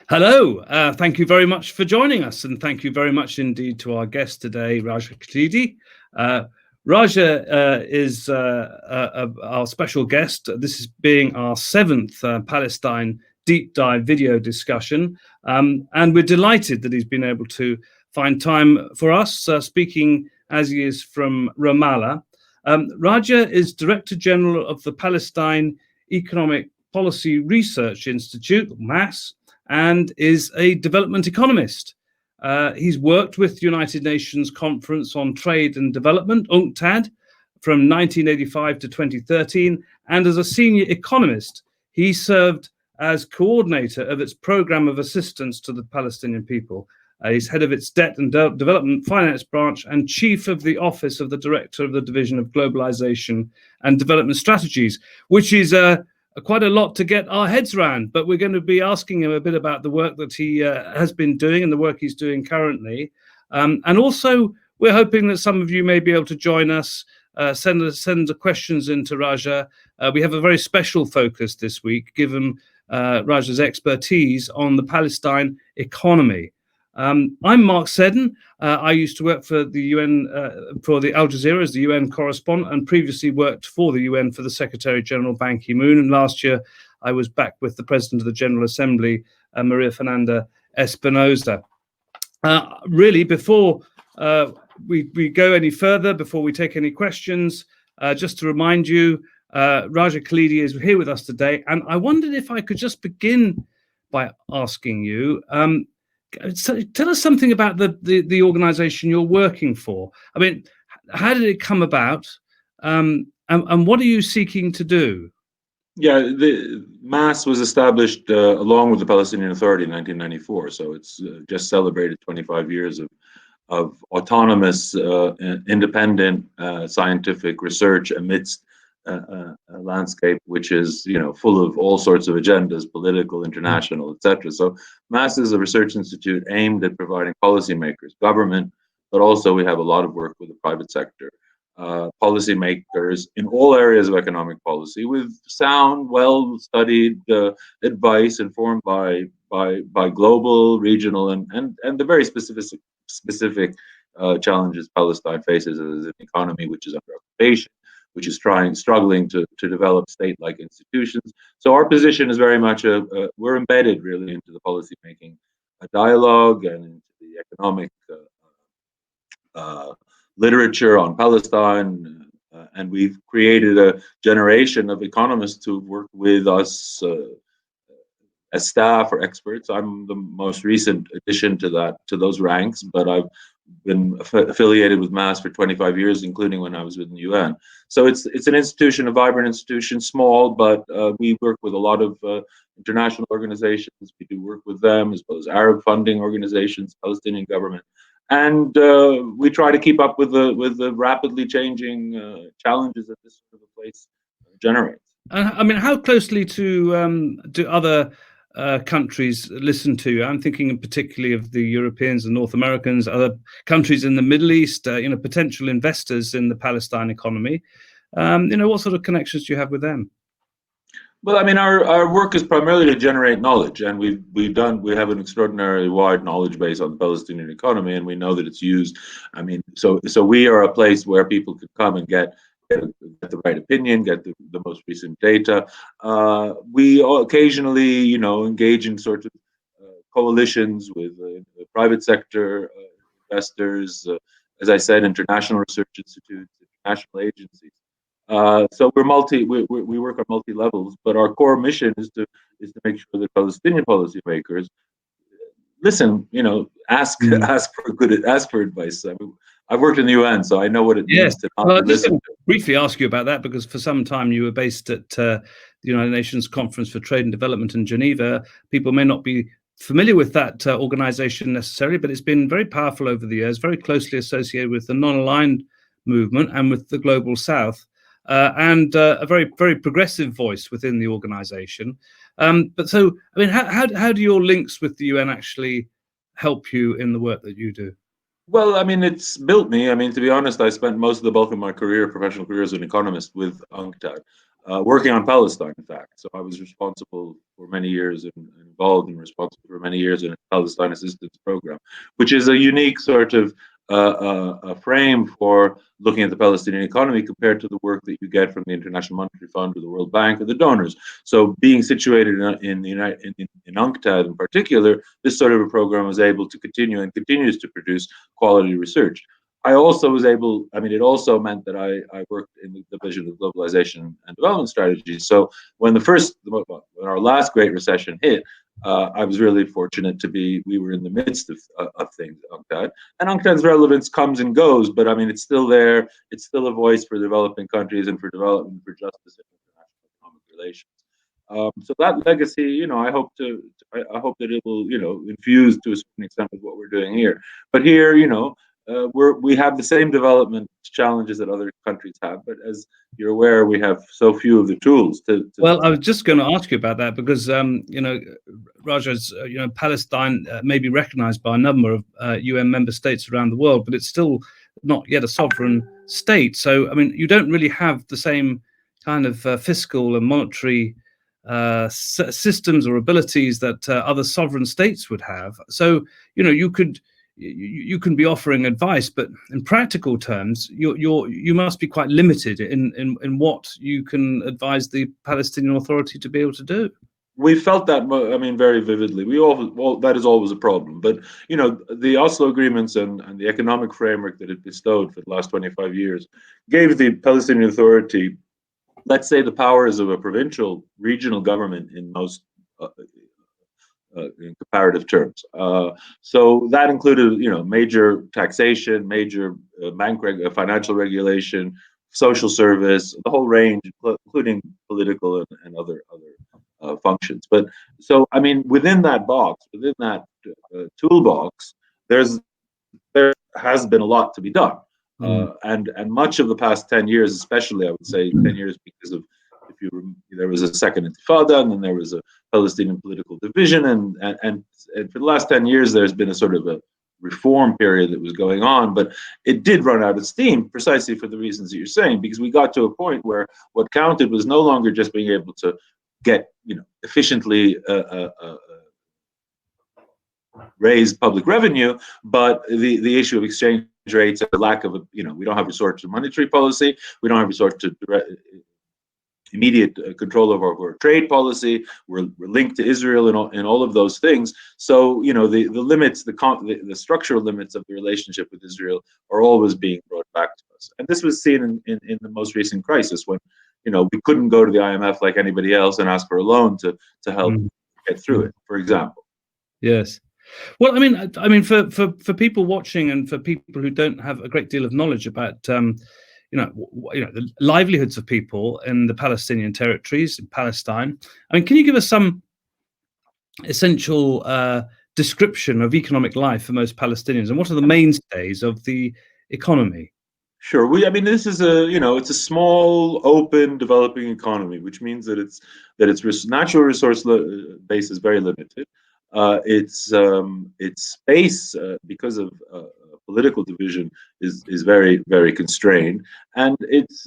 Hello, thank you very much for joining us, and thank you very much indeed to our guest today, Raja Khalidi. Raja is our special guest. This is being our seventh Palestine deep dive video discussion, and we're delighted that he's been able to find time for us, speaking as he is from Ramallah. Raja is Director General of the Palestine Economic Policy Research Institute, MAS, and is a development economist. He's worked with the United Nations Conference on Trade and Development, UNCTAD, from 1985 to 2013, and as a senior economist, he served as coordinator of its program of assistance to the Palestinian people. He's head of its Debt and Development Finance branch and chief of the office of the Director of the Division of Globalization and Development Strategies, which is quite a lot to get our heads around. But we're going to be asking him a bit about the work that he has been doing and the work he's doing currently. And also, we're hoping that some of you may be able to join us, send the questions into Raja. We have a very special focus this week, given Raja's expertise on the Palestine economy. I'm Mark Seddon. I used to work for the UN, for the Al Jazeera as the UN correspondent, and previously worked for the UN for the Secretary General Ban Ki-moon. And last year, I was back with the President of the General Assembly, Maria Fernanda Espinosa. Really, before we go any further, before we take any questions, just to remind you, Raja Khalidi is here with us today. And I wondered if I could just begin by asking you, so tell us something about the organization you're working for. I mean, how did it come about, and what are you seeking to do? Yeah, the MAS was established along with the Palestinian Authority in 1994, so it's just celebrated 25 years of autonomous, independent scientific research amidst a landscape which is, full of all sorts of agendas, political, international, etc. So MAS is a research institute aimed at providing policymakers, government, but also we have a lot of work with the private sector, policymakers in all areas of economic policy with sound, well-studied advice informed by global, regional, and the very specific challenges Palestine faces as an economy which is under occupation, which is struggling to develop state-like institutions. So our position is very much we're embedded really into the policy-making dialogue and into the economic literature on Palestine, and we've created a generation of economists who work with us as staff or experts. I'm the most recent addition to those ranks, but I've been affiliated with MAS for 25 years, including when I was with the UN. So it's an institution, a vibrant institution, small, but we work with a lot of international organizations. We do work with them, as well as Arab funding organizations, Palestinian government, and we try to keep up with the rapidly changing challenges that this sort of a place generates. I mean, how closely do other countries listen to you? I'm thinking particularly of the Europeans and North Americans, other countries in the Middle East, potential investors in the Palestine economy. What sort of connections do you have with them? Well, I mean, our work is primarily to generate knowledge, and we have an extraordinarily wide knowledge base on the Palestinian economy, and we know that it's used. I mean, so we are a place where people can come and get the right opinion, get the most recent data. We occasionally, engage in sort of coalitions with the private sector investors, as I said, international research institutes, international agencies. So we work on multi levels, but our core mission is to make sure that Palestinian policymakers listen, ask for advice. I mean, I've worked in the UN, so I know what it means to not listen. Briefly ask you about that, because for some time you were based at the United Nations Conference for Trade and Development in Geneva. People may not be familiar with that organization necessarily, but it's been very powerful over the years, very closely associated with the non-aligned movement and with the Global South, and a very, very progressive voice within the organization. But so, I mean, how do your links with the UN actually help you in the work that you do? Well, I mean, it's built me. I mean, to be honest, I spent most of the bulk of my professional career as an economist with UNCTAD. working on Palestine, in fact. So I was responsible for many years and involved and responsible for many years in a Palestine assistance program, which is a unique sort of a frame for looking at the Palestinian economy compared to the work that you get from the International Monetary Fund or the World Bank or the donors. So being situated in UNCTAD in particular, this sort of a program was able to continue and continues to produce quality research. I also was able, I mean, it also meant that I worked in the division of globalization and development strategies. So when when our last great recession hit, I was really fortunate to be, we were in the midst of things, UNCTAD. And UNCTAD's relevance comes and goes, but I mean, it's still there. It's still a voice for developing countries and for development, for justice and international economic relations. So that legacy, I hope I hope that it will, infuse to a certain extent with what we're doing here. But here, we have the same development challenges that other countries have, but as you're aware, we have so few of the tools Well, I was just going to ask you about that because, Raja's, Palestine may be recognized by a number of UN member states around the world, but it's still not yet a sovereign state. So, I mean, you don't really have the same kind of fiscal and monetary systems or abilities that other sovereign states would have. So, you can be offering advice, but in practical terms, you must be quite limited in what you can advise the Palestinian Authority to be able to do. We felt that, I mean, very vividly. That is always a problem. But the Oslo agreements and the economic framework that it bestowed for the last 25 years gave the Palestinian Authority, let's say, the powers of a provincial, regional government in most. In comparative terms. So that included, major taxation, major financial regulation, social service, the whole range, including political and other functions. But so, I mean, within that box, within that toolbox, there has been a lot to be done. And much of the past 10 years, especially, I would say 10 years, because of, there was a second intifada, and then there was a Palestinian political division, and for the last 10 years, there's been a sort of a reform period that was going on, but it did run out of steam precisely for the reasons that you're saying, because we got to a point where what counted was no longer just being able to get, efficiently raise public revenue, but the issue of exchange rates and the lack of, we don't have resort to monetary policy, we don't have resort to immediate control of our trade policy. We're linked to Israel and all of those things. So the limits, the structural limits of the relationship with Israel are always being brought back to us. And this was seen in the most recent crisis when we couldn't go to the IMF like anybody else and ask for a loan to help get through it, for example. Yes. Well, I mean, for people watching and for people who don't have a great deal of knowledge about the livelihoods of people in the Palestinian territories in Palestine. I mean, can you give us some essential description of economic life for most Palestinians, and what are the mainstays of the economy? Sure. This is it's a small, open, developing economy, which means that its natural resource base is very limited. Its space, because of political division, is very, very constrained, and its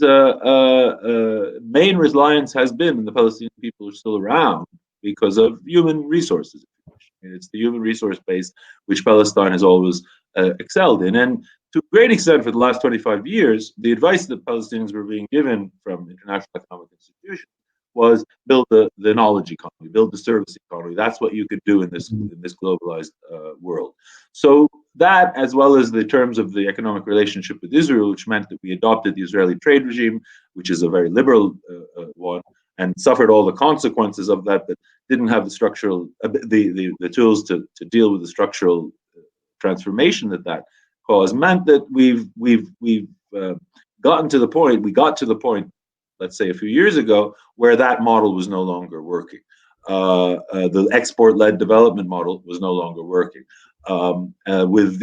main reliance has been, and the Palestinian people are still around because of human resources. It's the human resource base which Palestine has always excelled in, and to a great extent for the last 25 years, the advice that Palestinians were being given from international economic institutions was build the knowledge economy, build the service economy. That's what you could do in this globalized world. So that, as well as the terms of the economic relationship with Israel, which meant that we adopted the Israeli trade regime, which is a very liberal one, and suffered all the consequences of that, but didn't have the structural, the tools to deal with the structural transformation that caused, meant that we've gotten to the point. We got to the point, let's say a few years ago, where that model was no longer working. The export-led development model was no longer working. With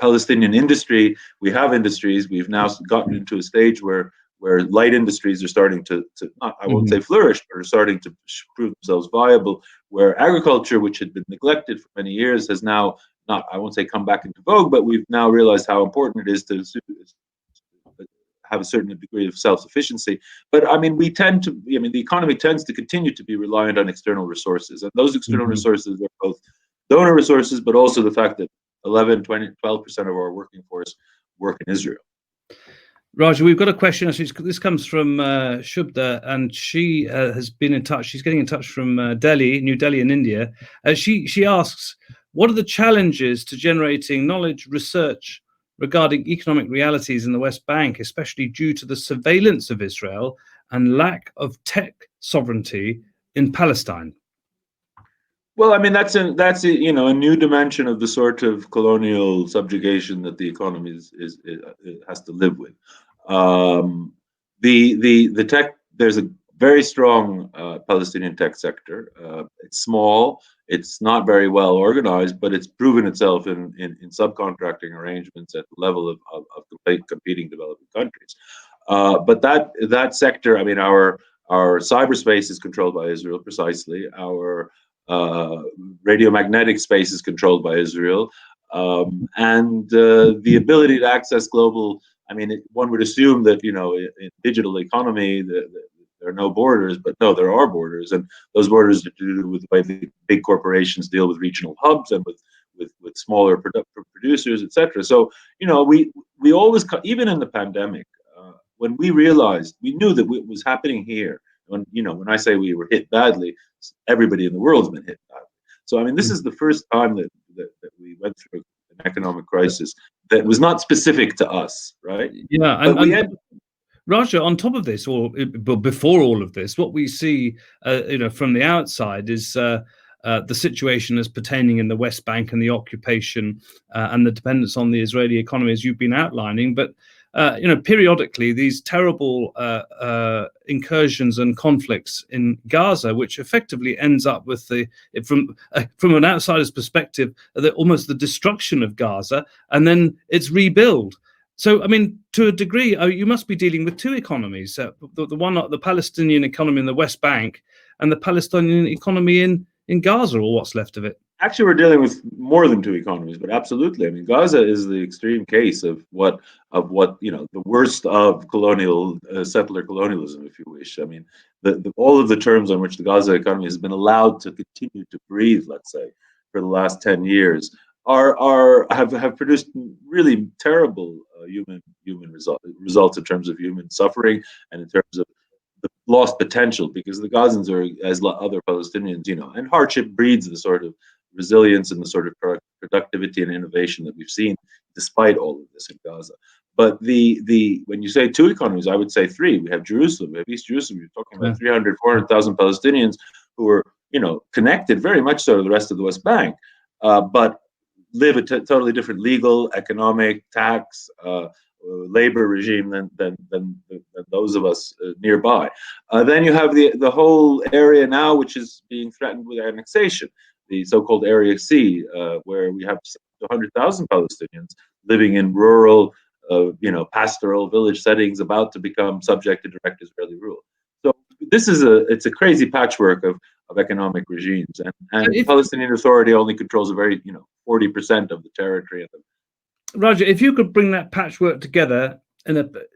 Palestinian industry, we have industries. We've now gotten into a stage where light industries are starting to I won't say flourish, but are starting to prove themselves viable. Where agriculture, which had been neglected for many years, has now I won't say come back into vogue, but we've now realized how important it is to have a certain degree of self-sufficiency. But I mean, the economy tends to continue to be reliant on external resources. And those external resources are both donor resources, but also the fact that 11, 20, 12% of our working force work in Israel. Raja, we've got a question. This comes from Shubda, and she has been in touch. She's getting in touch from Delhi, New Delhi in India. She asks, what are the challenges to generating knowledge research regarding economic realities in the West Bank, especially due to the surveillance of Israel and lack of tech sovereignty in Palestine? Well, I mean, that's a new dimension of the sort of colonial subjugation that the economy has to live with. The tech, there's a very strong Palestinian tech sector. It's small, it's not very well organized, but it's proven itself in subcontracting arrangements at the level of competing developing countries. But that sector, I mean, our cyberspace is controlled by Israel precisely. Our radiomagnetic space is controlled by Israel, and the ability to access global. I mean, one would assume that in digital economy there are no borders, but no, there are borders, and those borders are to do with the way the big corporations deal with regional hubs and with smaller producers, etc. So we always, even in the pandemic, when we realized, we knew that it was happening here. When I say we were hit badly, everybody in the world's been hit badly. So I mean, this is the first time that we went through an economic crisis that was not specific to us, right? Yeah, and Raja, on top of this, or before all of this, what we see, from the outside is the situation as pertaining in the West Bank and the occupation and the dependence on the Israeli economy, as you've been outlining. But periodically, these terrible incursions and conflicts in Gaza, which effectively ends up with from an outsider's perspective, almost the destruction of Gaza, and then its rebuild. So, I mean, to a degree, you must be dealing with two economies: the Palestinian economy in the West Bank, and the Palestinian economy in Gaza, or what's left of it. Actually, we're dealing with more than two economies, but absolutely. I mean, Gaza is the extreme case of what the worst of colonial settler colonialism, if you wish. I mean, all of the terms on which the Gaza economy has been allowed to continue to breathe, let's say, for the last 10 years, have produced really terrible human results in terms of human suffering and in terms of the lost potential, because the Gazans are, as other Palestinians, and hardship breeds the sort of resilience and the sort of productivity and innovation that we've seen despite all of this in Gaza. But when you say two economies, I would say three. We have Jerusalem, we have East Jerusalem. You're talking about 300, 400,000 Palestinians who are, connected very much so to the rest of the West Bank, but live a totally different legal, economic, tax, labor regime than those of us nearby. Then you have the whole area now, which is being threatened with annexation, the so-called Area C, where we have 100,000 Palestinians living in rural, pastoral village settings, about to become subject to direct Israeli rule. So this is it's a crazy patchwork of economic regimes, and the Palestinian Authority only controls a very 40% of the territory. Raja, if you could bring that patchwork together the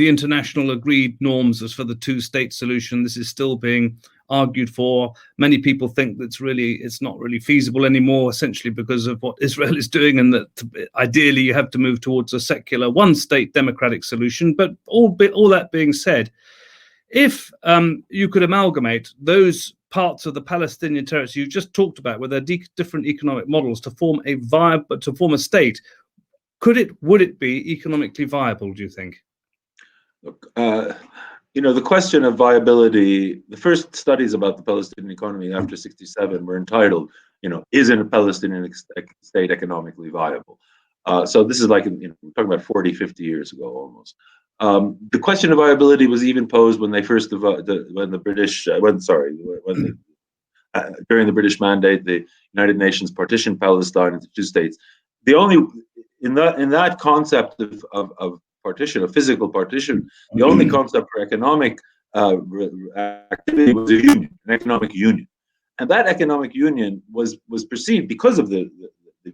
international agreed norms as for the two-state solution. This is still being argued for. Many people think that it's not really feasible anymore, essentially because of what Israel is doing, and that ideally you have to move towards a secular one-state democratic solution. But all that being said, if you could amalgamate those parts of the Palestinian territory you just talked about with their different economic models to form a state, would it be economically viable, do you think? Look, the question of viability, the first studies about the Palestinian economy after 1967 were entitled, isn't a Palestinian state economically viable? So this is like, we're talking about 40, 50 years ago almost. The question of viability was even posed when they first during the British Mandate, the United Nations partitioned Palestine into two states. The only in that concept of partition, a physical partition, the only concept for economic activity was a union, an economic union, and that economic union was perceived because of the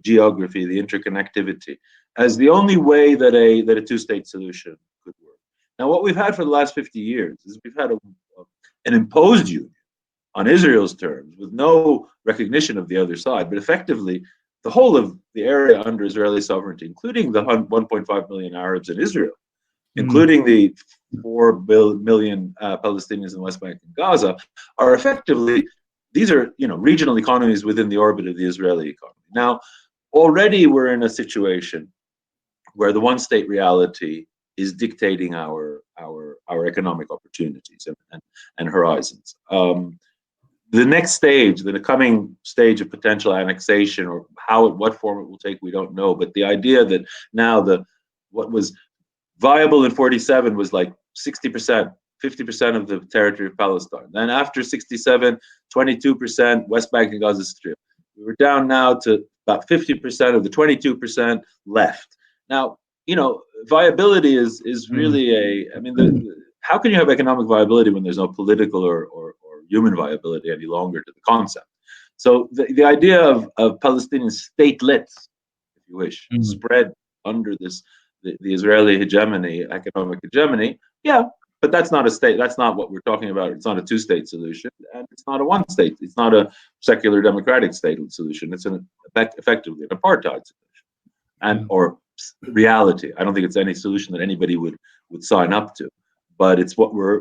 geography, the interconnectivity, as the only way that a two-state solution could work. Now, what we've had for the last 50 years is we've had an imposed union on Israel's terms with no recognition of the other side, but effectively the whole of the area under Israeli sovereignty, including the 1.5 million Arabs in Israel, including the 4 million Palestinians in the West Bank and Gaza, are effectively, these are regional economies within the orbit of the Israeli economy. Now, already we're in a situation where the one-state reality is dictating our economic opportunities and horizons. The next stage, the coming stage of potential annexation, or what form it will take, we don't know. But the idea that now what was viable in 47 was like 60%, 50% of the territory of Palestine. Then after 67, 22% West Bank and Gaza Strip. We were down now to about 50% of the 22% left. Now, viability is really how can you have economic viability when there's no political or human viability any longer to the concept? So the idea of Palestinian statelets, if you wish, spread under the Israeli hegemony, economic hegemony, yeah, but that's not a state. That's not what we're talking about. It's not a two-state solution, and it's not a one-state. It's not a secular democratic state solution. It's effectively an apartheid solution, or reality. I don't think it's any solution that anybody would sign up to, but it's what we're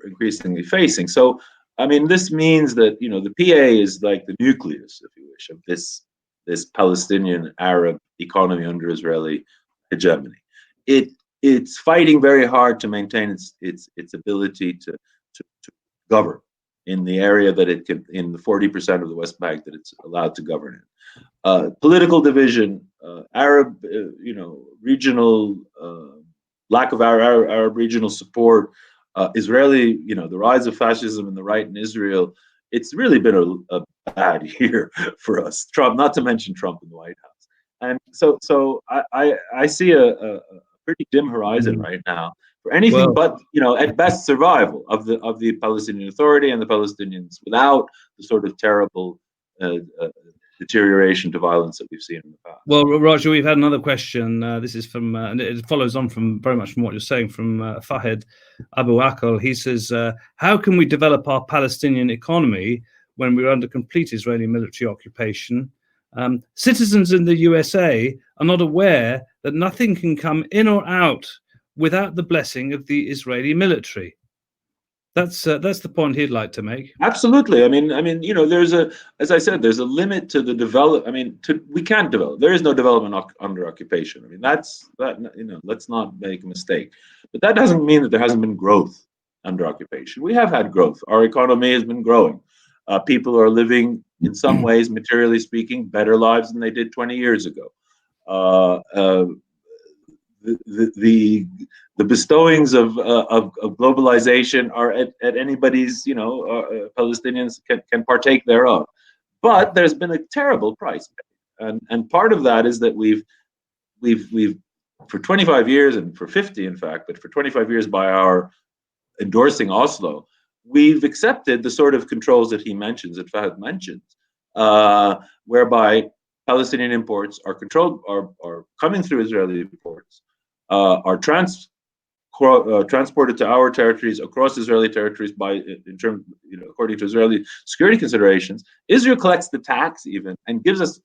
increasingly facing. So, this means that the PA is like the nucleus, if you wish, of this Palestinian Arab economy under Israeli hegemony. It's fighting very hard to maintain its ability to govern in the area that it can, in the 40% of the West Bank that it's allowed to govern in. Political division, Arab, regional lack of Arab regional support, Israeli, the rise of fascism and the right in Israel. It's really been a bad year for us. Trump, not to mention Trump in the White House, and so I see a pretty dim horizon right now for anything but at best survival of the Palestinian Authority and the Palestinians without the sort of terrible deterioration to violence that we've seen in the past. Well, Raja, we've had another question. This is from, and it follows on from very much from what you're saying, from Fahed Abu Akal. He says, how can we develop our Palestinian economy when we're under complete Israeli military occupation? Citizens in the USA are not aware that nothing can come in or out without the blessing of the Israeli military. That's the point he'd like to make. Absolutely. There's as I said, there's a limit to the we can't develop. There is no development under occupation. Let's not make a mistake. But that doesn't mean that there hasn't been growth under occupation. We have had growth. Our economy has been growing. People are living, in some ways, materially speaking, better lives than they did 20 years ago. The bestowings of globalization are at anybody's, Palestinians can partake thereof. But there's been a terrible price paid. And part of that is that we've for 25 years, and for 50 in fact, but for 25 years by our endorsing Oslo, we've accepted the sort of controls that he mentions, that Fahad mentions, whereby Palestinian imports are controlled, are coming through Israeli ports, are transported to our territories, across Israeli territories according to Israeli security considerations. Israel collects the tax even and gives us,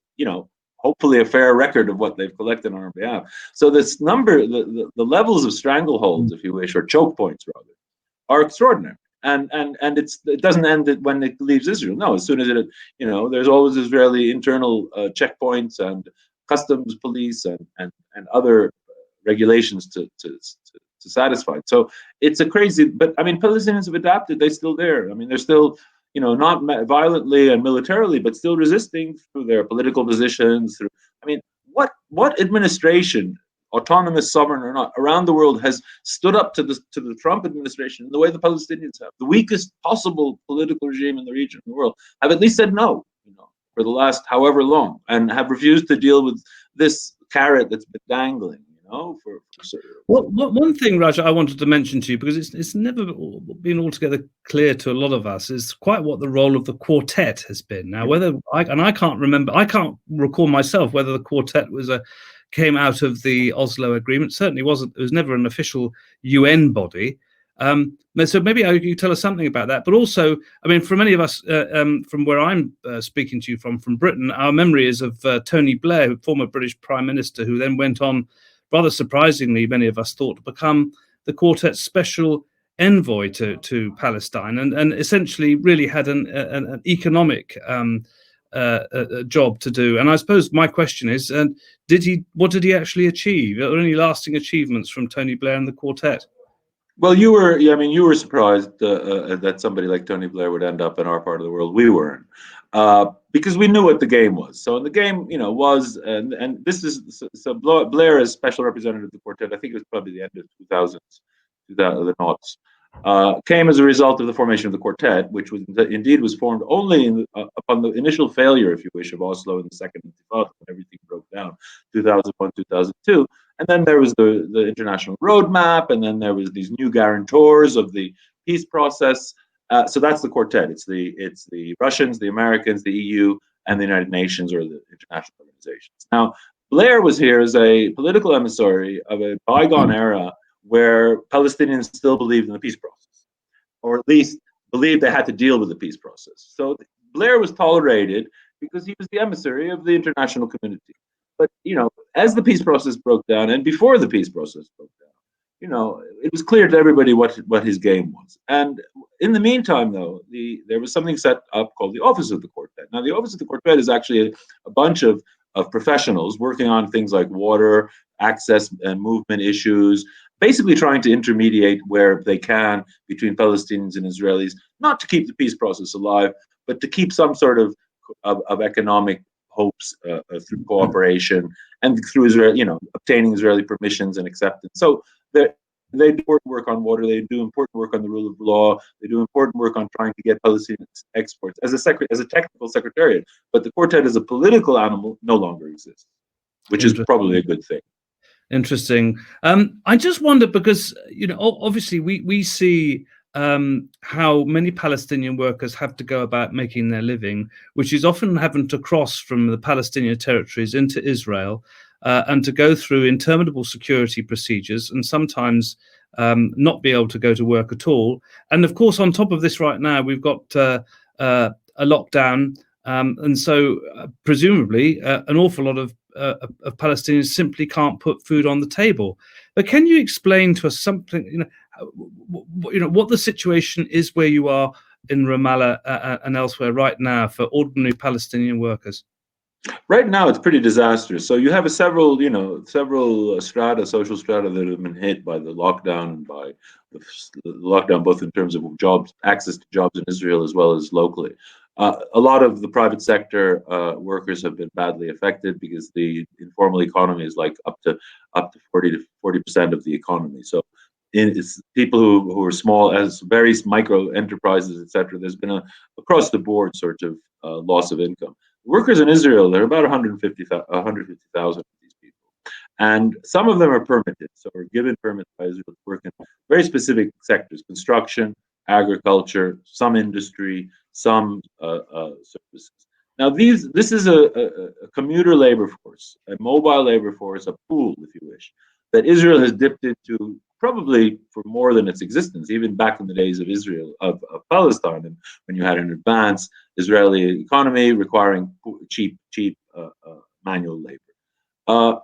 hopefully a fair record of what they've collected on our behalf. So this number, the levels of strangleholds, if you wish, or choke points rather, are extraordinary. And it doesn't end when it leaves Israel. No, as soon as there's always Israeli internal checkpoints and customs police and other regulations to satisfy. So it's a crazy. But Palestinians have adapted. They're still there. They're still not violently and militarily, but still resisting through their political positions. What administration, autonomous, sovereign or not, around the world has stood up to the Trump administration in the way the Palestinians have? The weakest possible political regime in the region, in the world, have at least said no, for the last however long, and have refused to deal with this carrot that's been dangling, Well, one thing, Raja, I wanted to mention to you, because it's never been altogether clear to a lot of us, is quite what the role of the Quartet has been. Now, I can't recall myself whether the Quartet was a came out of the Oslo Agreement. Certainly wasn't. It was never an official UN body. So maybe you could tell us something about that. But also, I mean, for many of us, from where I'm speaking to you from Britain, our memory is of Tony Blair, former British Prime Minister, who then went on, rather surprisingly, many of us thought, to become the Quartet's special envoy to Palestine, and essentially really had an economic job to do. And I suppose my question is, what did he actually achieve? Are there any lasting achievements from Tony Blair and the Quartet? Well, you were surprised that somebody like Tony Blair would end up in our part of the world. We weren't, because we knew what the game was. So, and the game, was, and this is, so Blair as special representative of the Quartet, I think it was probably the end of 2000s, the noughts, came as a result of the formation of the Quartet, which was formed only upon the initial failure, if you wish, of Oslo in the Second Intifada, when everything broke down, 2001, 2002. And then there was the international roadmap, and then there was these new guarantors of the peace process. So that's the Quartet. It's the Russians, the Americans, the EU, and the United Nations, or the international organizations. Now, Blair was here as a political emissary of a bygone era where Palestinians still believed in the peace process, or at least believed they had to deal with the peace process. So Blair was tolerated because he was the emissary of the international community. But, as the peace process broke down, and before the peace process broke down, it was clear to everybody what his game was. And in the meantime, though, there was something set up called the Office of the Quartet. Now, the Office of the Quartet is actually a bunch of professionals working on things like water, access and movement issues, basically trying to intermediate where they can between Palestinians and Israelis, not to keep the peace process alive, but to keep some sort of economic hopes through cooperation and through Israel, obtaining Israeli permissions and acceptance. So they do important work on water. They do important work on the rule of law. They do important work on trying to get Palestinian exports as a technical secretariat. But the Quartet as a political animal no longer exists, which is probably a good thing. Interesting. I just wonder because obviously we see how many Palestinian workers have to go about making their living, which is often having to cross from the Palestinian territories into Israel and to go through interminable security procedures, and sometimes not be able to go to work at all. And of course, on top of this, right now we've got a lockdown, and so presumably an awful lot of Palestinians simply can't put food on the table. But can you explain to us something, what the situation is where you are in Ramallah and elsewhere right now for ordinary Palestinian workers? Right now, it's pretty disastrous. So you have several strata, social strata that have been hit by the lockdown, both in terms of jobs, access to jobs in Israel as well as locally. A lot of the private sector workers have been badly affected because the informal economy is like up to 40% of the economy. So it's people who are small, as various micro enterprises, etc. There's been across the board sort of loss of income. Workers in Israel, there are about 150,000 of these people, and some of them are permitted, so are given permits by Israel to work in very specific sectors: construction, agriculture, some industry, some services. Now, this is a commuter labor force, a mobile labor force, a pool, if you wish, that Israel has dipped into probably for more than its existence, even back in the days of Israel, of Palestine, and when you had an advanced Israeli economy requiring cheap manual labor.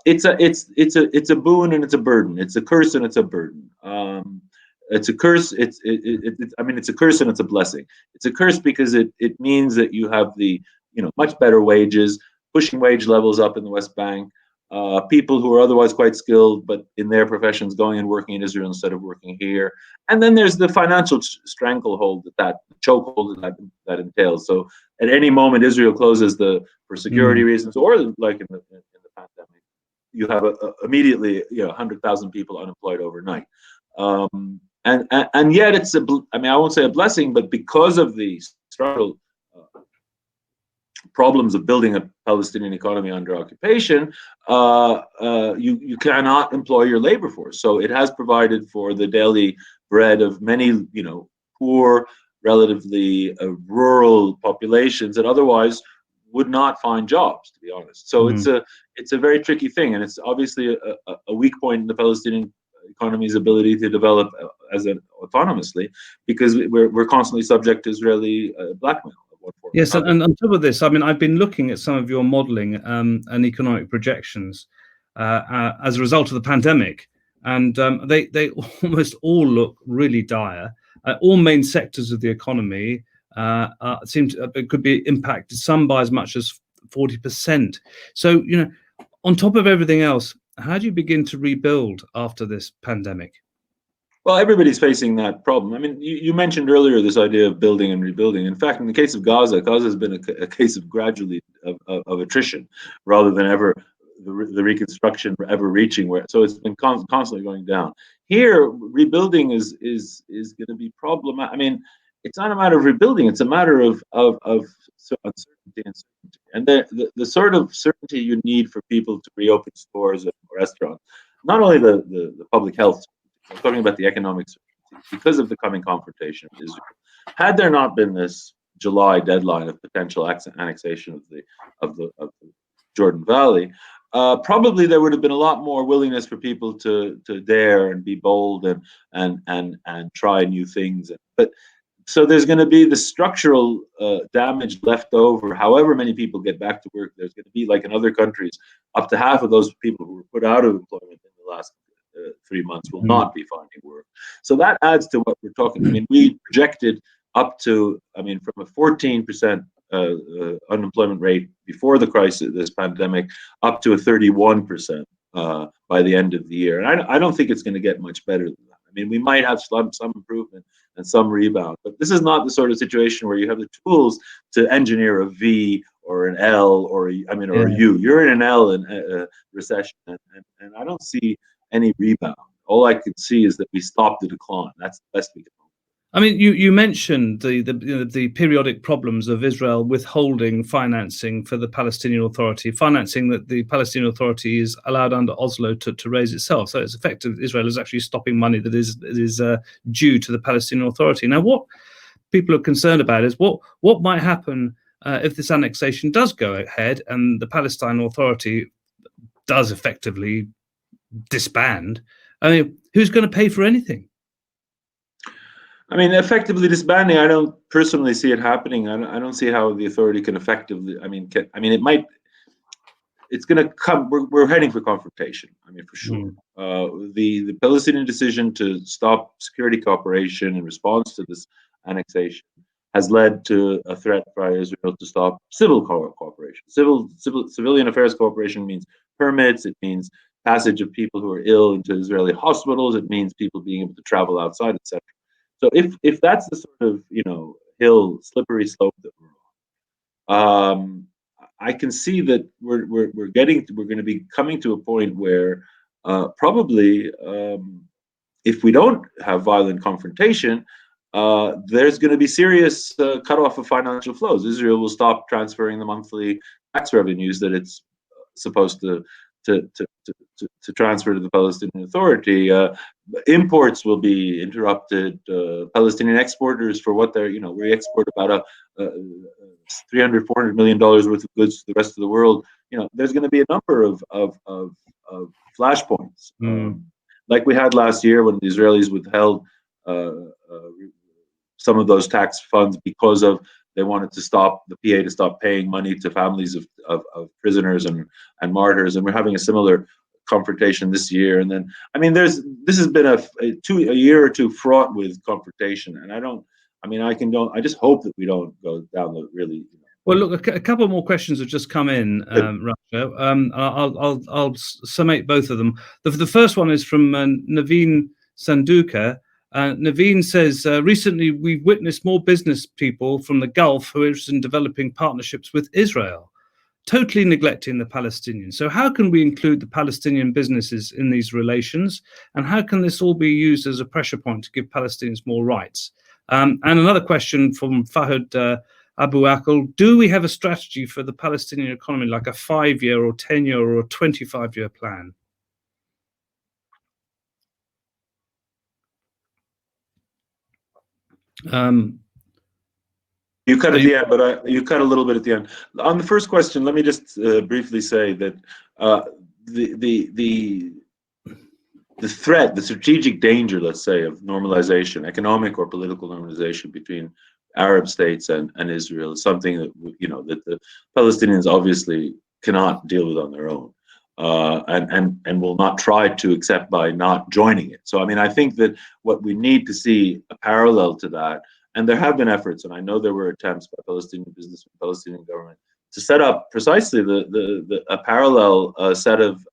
It's a boon and it's a burden. It's a curse and it's a burden. It's a curse. It's a curse and it's a blessing. It's a curse because it means that you have the much better wages, pushing wage levels up in the West Bank. People who are otherwise quite skilled, but in their professions, going and working in Israel instead of working here. And then there's the financial stranglehold that chokehold that entails. So at any moment, Israel closes for security reasons, or like in the pandemic, you have immediately 100,000 people unemployed overnight. And yet it's I won't say a blessing, but because of the struggle. Problems of building a Palestinian economy under occupation, you cannot employ your labor force. So it has provided for the daily bread of many, poor, relatively rural populations that otherwise would not find jobs, to be honest. So it's a very tricky thing, and it's obviously a weak point in the Palestinian economy's ability to develop as an autonomously, because we're constantly subject to Israeli blackmail. Yes, and on top of this, I mean, I've been looking at some of your modelling and economic projections as a result of the pandemic, and they almost all look really dire. All main sectors of the economy could be impacted, some by as much as 40%. So, on top of everything else, how do you begin to rebuild after this pandemic? Well, everybody's facing that problem. I mean, you mentioned earlier this idea of building and rebuilding. In fact, in the case of Gaza, Gaza has been a case of gradually of attrition rather than ever the reconstruction ever reaching where. So it's been constantly going down. Here, rebuilding is going to be problematic. I mean, it's not a matter of rebuilding; it's a matter of uncertainty and certainty. And the sort of certainty you need for people to reopen stores and restaurants, not only the public health. I'm talking about the economic certainty because of the coming confrontation with Israel. Had there not been this July deadline of potential annexation of the Jordan Valley, probably there would have been a lot more willingness for people to dare and be bold and try new things. But so there's going to be the structural damage left over. However many people get back to work, there's going to be, like in other countries, up to half of those people who were put out of employment in the last 3 months will not be finding work. So that adds to what we're talking. I mean, we projected up to, from a 14% unemployment rate before the crisis, this pandemic, up to a 31% by the end of the year. And I don't think it's going to get much better than that. I mean, we might have some improvement and some rebound, but this is not the sort of situation where you have the tools to engineer a V or an L or a U. You're in an L in recession, and I don't see any rebound. All I could see is that we stopped the decline. That's the best we can hope. I mean, you mentioned the periodic problems of Israel withholding financing for the Palestinian Authority, financing that the Palestinian Authority is allowed under Oslo to raise itself. So it's effective. Israel is actually stopping money that is due to the Palestinian Authority. Now, what people are concerned about is what might happen if this annexation does go ahead and the Palestinian Authority does effectively disband. I mean, who's going to pay for anything? I mean, effectively disbanding, I don't personally see it happening. I don't see how the authority can effectively. It might. It's going to come. We're heading for confrontation. I mean, for sure. The Palestinian decision to stop security cooperation in response to this annexation has led to a threat by Israel to stop civil cooperation. Civilian affairs cooperation means permits. It means passage of people who are ill into Israeli hospitals. It means people being able to travel outside, etc. So if that's the sort of slippery slope that we're on, I can see that we're going to be coming to a point where probably if we don't have violent confrontation, there's going to be serious cutoff of financial flows. Israel will stop transferring the monthly tax revenues that it's supposed to transfer to the Palestinian Authority. Imports will be interrupted. Palestinian exporters, for what they're, we export about $300-400 million worth of goods to the rest of the world. There's going to be a number of flashpoints, like we had last year when the Israelis withheld some of those tax funds because they wanted to stop the PA to stop paying money to families of prisoners and martyrs, and we're having a similar confrontation this year. And then, this has been a year or two fraught with confrontation, and I just hope that we don't go down the really. Well, look, a couple more questions have just come in, Raja. I'll summate both of them. The first one is from Naveen Sanduka. Naveen says, recently we've witnessed more business people from the Gulf who are interested in developing partnerships with Israel, totally neglecting the Palestinians. So how can we include the Palestinian businesses in these relations? And how can this all be used as a pressure point to give Palestinians more rights? And another question from Fahad Abu Akil, do we have a strategy for the Palestinian economy, like a 5-year or 10-year or a 25-year plan? You cut at the end, but you cut a little bit at the end. On the first question, let me just briefly say that the the the the threat, the strategic danger, let's say, of normalization, economic or political normalization between Arab states and Israel is something that that the Palestinians obviously cannot deal with on their own, and will not try to accept by not joining it. So I mean, I think that what we need to see a parallel to that, and there have been efforts, and I know there were attempts by Palestinian business and Palestinian government to set up precisely a parallel set of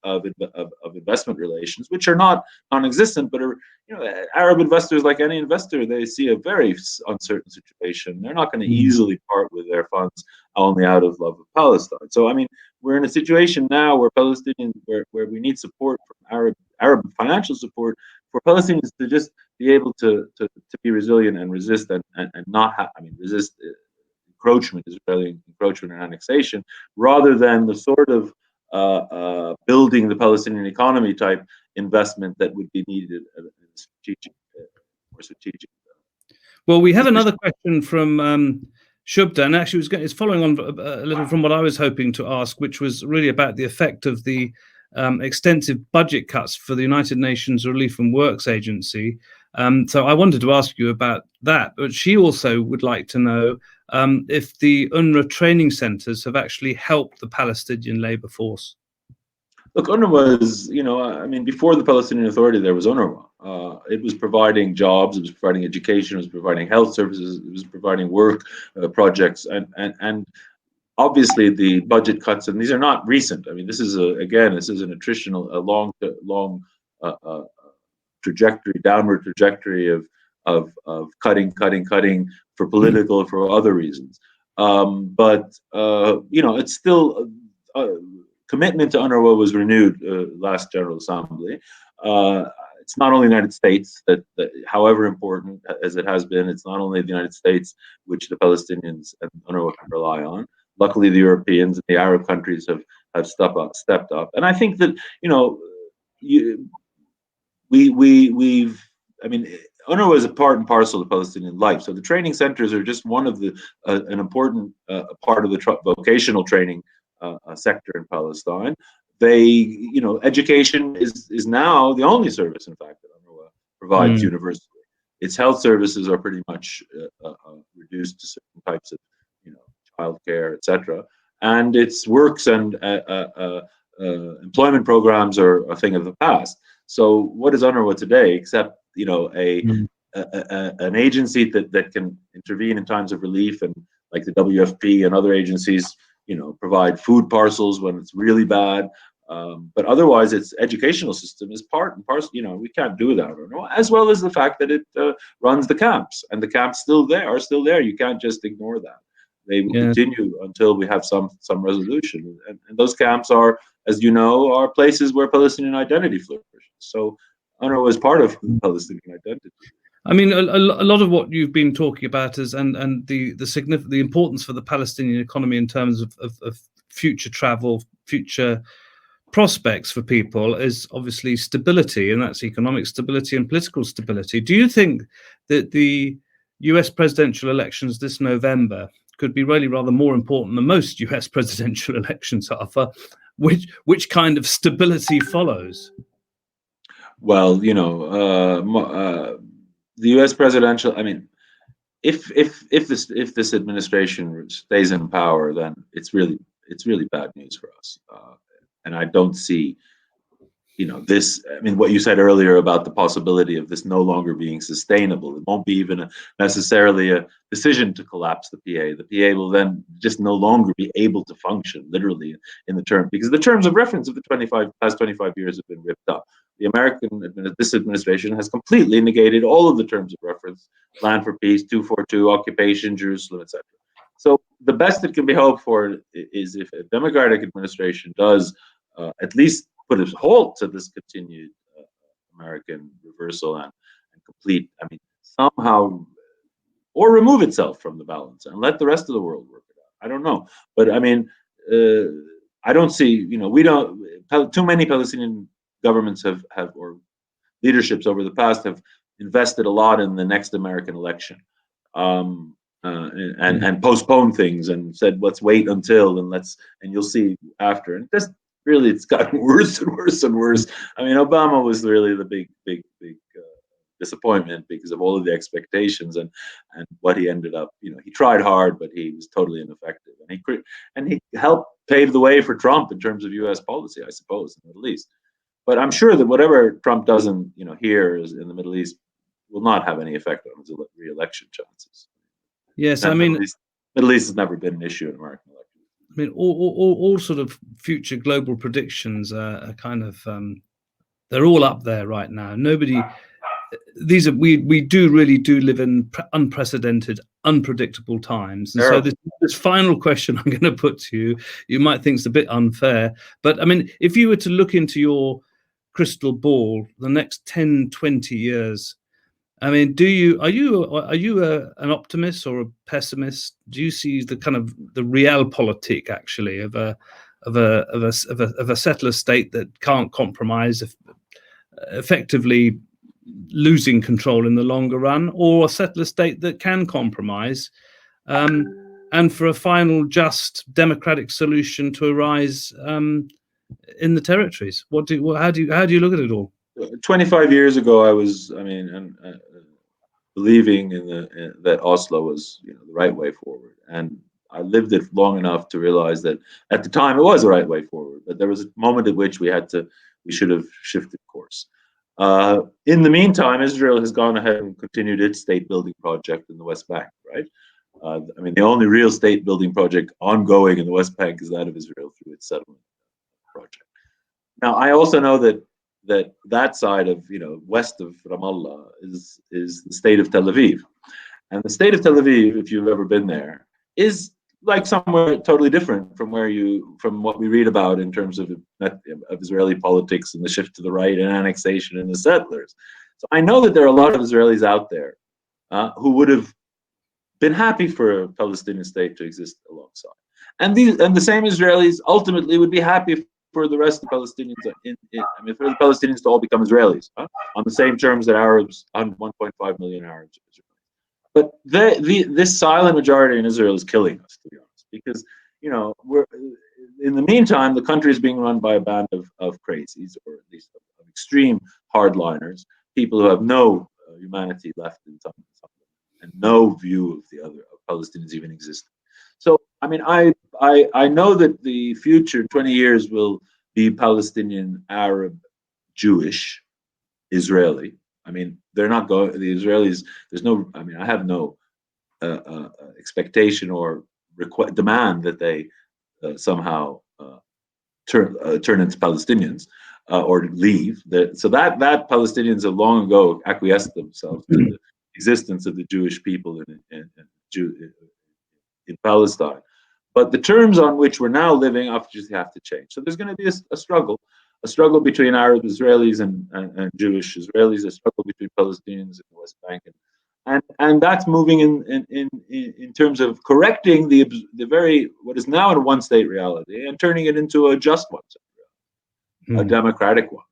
investment relations, which are not non-existent, but are, Arab investors, like any investor, they see a very uncertain situation. They're not going to easily part with their funds only out of love of Palestine. So I mean, we're in a situation now where where we need support from Arab financial support for Palestinians to just be able to be resilient and resist and not have, resist encroachment, Israeli encroachment and annexation, rather than the sort of building the Palestinian economy type investment that would be needed in a strategic, more strategic. Well, we have another question from Shubda, and actually it's following on a little from what I was hoping to ask, which was really about the effect of the extensive budget cuts for the United Nations Relief and Works Agency. So I wanted to ask you about that, but she also would like to know if the UNRWA training centers have actually helped the Palestinian labor force. Look, UNRWA is, before the Palestinian Authority, there was UNRWA. It was providing jobs, it was providing education, it was providing health services, it was providing work projects, and obviously the budget cuts, and these are not recent. I mean, this is an attritional, a long trajectory, downward trajectory of cutting for political, for other reasons. But it's still commitment to UNRWA was renewed last General Assembly. It's not only the United States that, however important as it has been, it's not only the United States which the Palestinians and UNRWA can rely on. Luckily, the Europeans and the Arab countries have stepped up, and I think that UNRWA is a part and parcel of Palestinian life. So the training centers are just one of an important part of the vocational training sector in Palestine. Education is now the only service, in fact, that UNRWA provides universally. Its health services are pretty much reduced to certain types of, childcare, etc. And its works and employment programs are a thing of the past. So what is UNRWA today, except an agency that can intervene in times of relief, and like the WFP and other agencies, provide food parcels when it's really bad. But otherwise, its educational system is part and parcel. We can't do without UNRWA, as well as the fact that it runs the camps, and the camps are still there. You can't just ignore that. They will continue until we have some resolution. And those camps are, as you know, are places where Palestinian identity flourishes. So UNRWA is part of Palestinian identity. I mean, a lot of what you've been talking about is and the importance for the Palestinian economy in terms of future travel, future prospects for people is obviously stability, and that's economic stability and political stability. Do you think that the US presidential elections this November could be really rather more important than most US presidential elections are for which kind of stability follows? Well, the U.S. presidential. I mean, if this administration stays in power, then it's really bad news for us. And I don't see, this. I mean, what you said earlier about the possibility of this no longer being sustainable. It won't be even necessarily a decision to collapse the PA. The PA will then just no longer be able to function, literally, in the term, because the terms of reference of the past 25 years have been ripped up. This administration has completely negated all of the terms of reference: Plan for Peace, 242, occupation, Jerusalem, etc. So the best that can be hoped for is if a democratic administration does at least put a halt to this continued American reversal and complete, somehow, or remove itself from the balance and let the rest of the world work it out. I don't know, but I don't see, too many Palestinian governments have or leaderships over the past have invested a lot in the next American election. and postpone things and said, let's wait until and you'll see after. And just really, it's gotten worse and worse and worse. I mean, Obama was really the big disappointment because of all of the expectations and what he ended up. He tried hard, but he was totally ineffective. And he helped pave the way for Trump in terms of U.S. policy, I suppose, in the Middle East. But I'm sure that whatever Trump does in the Middle East will not have any effect on his re-election chances. Yes, I mean, Middle East has never been an issue in American elections. I mean, all sort of future global predictions are kind of they're all up there right now. We really do live in unprecedented, unpredictable times. And so this final question I'm going to put to you might think it's a bit unfair, but I mean, if you were to look into your crystal ball, the next 10, 20 years, I mean, are you an optimist or a pessimist? Do you see the kind of the realpolitik actually of a settler state that can't compromise, effectively losing control in the longer run, or a settler state that can compromise, and for a final just democratic solution to arise in the territories? How do you look at it all? 25 years ago, I was, believing that Oslo was, the right way forward, and I lived it long enough to realize that at the time it was the right way forward. But there was a moment at which we should have shifted course. In the meantime, Israel has gone ahead and continued its state-building project in the West Bank, right? The only real state-building project ongoing in the West Bank is that of Israel through its settlement project. Now, I also know that side of, west of Ramallah is the state of Tel Aviv. And the state of Tel Aviv, if you've ever been there, is like somewhere totally different from what we read about in terms of Israeli politics and the shift to the right and annexation and the settlers. So I know that there are a lot of Israelis out there who would have been happy for a Palestinian state to exist alongside. And the same Israelis ultimately would be happy for the rest of the Palestinians, for the Palestinians to all become Israelis, on the same terms that Arabs, 1.5 million Arabs are Israelis. But this silent majority in Israel is killing us, to be honest, because we're in the meantime the country is being run by a band of crazies, or at least of extreme hardliners, people who have no humanity left in some and no view of the other of Palestinians even existing. So I know that the future 20 years will be Palestinian, Arab, Jewish, Israeli. They're not going. The Israelis. There's no. I have no expectation or demand that they somehow turn into Palestinians or leave. So that Palestinians have long ago acquiesced themselves to the existence of the Jewish people in Palestine. But the terms on which we're now living obviously have to change. So there's going to be a struggle between Arab Israelis and Jewish Israelis, a struggle between Palestinians in the West Bank, and that's moving in terms of correcting the very what is now a one-state reality and turning it into a just one-state reality, a democratic one.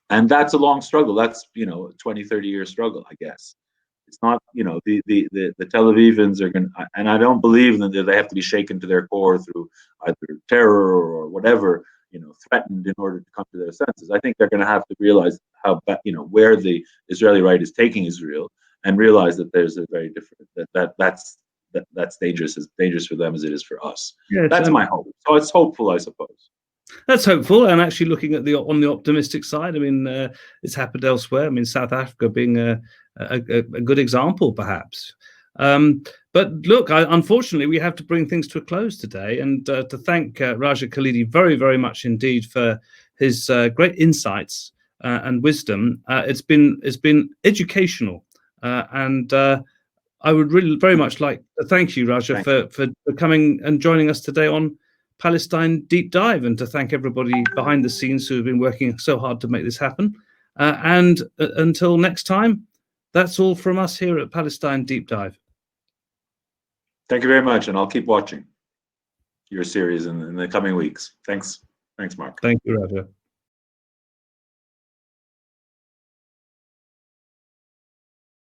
And that's a long struggle. That's a 20, 30-year struggle, I guess. It's not, the Tel Avivans are going to, and I don't believe that they have to be shaken to their core through either terror or whatever, threatened in order to come to their senses. I think they're going to have to realize where the Israeli right is taking Israel, and realize that there's a very different, that's dangerous for them as it is for us. Yes, that's my hope. So it's hopeful, I suppose. That's hopeful, and actually looking at on the optimistic side, it's happened elsewhere. South Africa being a good example, perhaps. But look, unfortunately, we have to bring things to a close today, and to thank Raja Khalidi very, very much indeed for his great insights and wisdom. It's been educational, and I would really very much like to thank you, Raja, for coming and joining us today on Palestine Deep Dive, and to thank everybody behind the scenes who have been working so hard to make this happen. And until next time, that's all from us here at Palestine Deep Dive. Thank you very much, and I'll keep watching your series in the coming weeks. Thanks, Mark. Thank you, Raja.